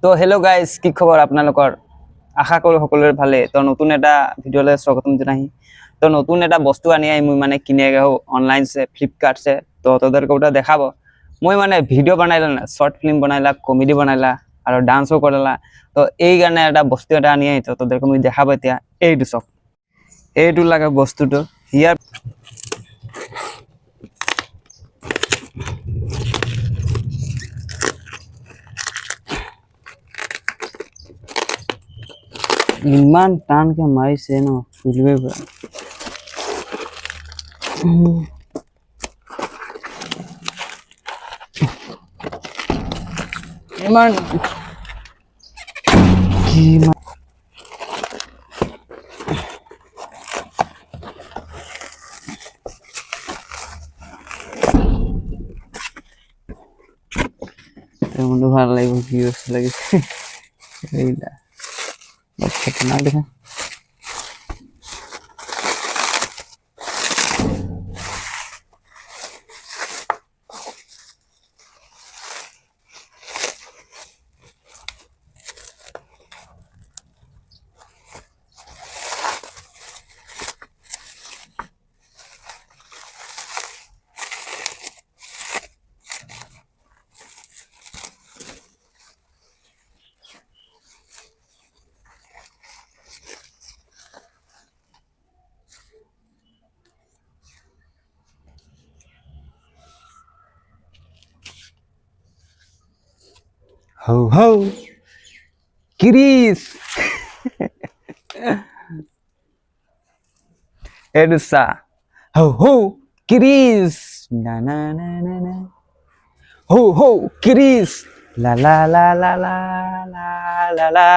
তো hello' guys, কি খবৰ আপোনালোকৰ? আশা কৰোঁ সকলোৰে ভালে। তো নতুন এটা ভিডিঅ'লৈ স্বাগতম জনাই। তো নতুন এটা বস্তু আনি মই মানে কিনে অনলাইন সে ফ্লিপকার্ট সে। তো তোদেরকে ওটা দেখাব। মই মানে ভিডিও বানাইলা না, শর্ট ফিল্ম বানাইলা, কমেডি বানাইলা আৰু ডান্সও কৰালা। তো এই কাৰণে এটা বস্তু এটা আনি তো তোদেরকে মই দেখাব এতিয়া। এইটো চক, এইটো লাগে বস্তুটো ইয়াৰ ইমান টানকে মাৰিছে ন, খুলিবই পৰা। ইমান কি মনটো ভাল লাগিব, কি বস্তু লাগিছে এইটা না দেখা। Ho ho, Kiris. Edusa. Ho ho, Kiris. Na na na na na. Ho ho, Kiris. La la la la la la la la.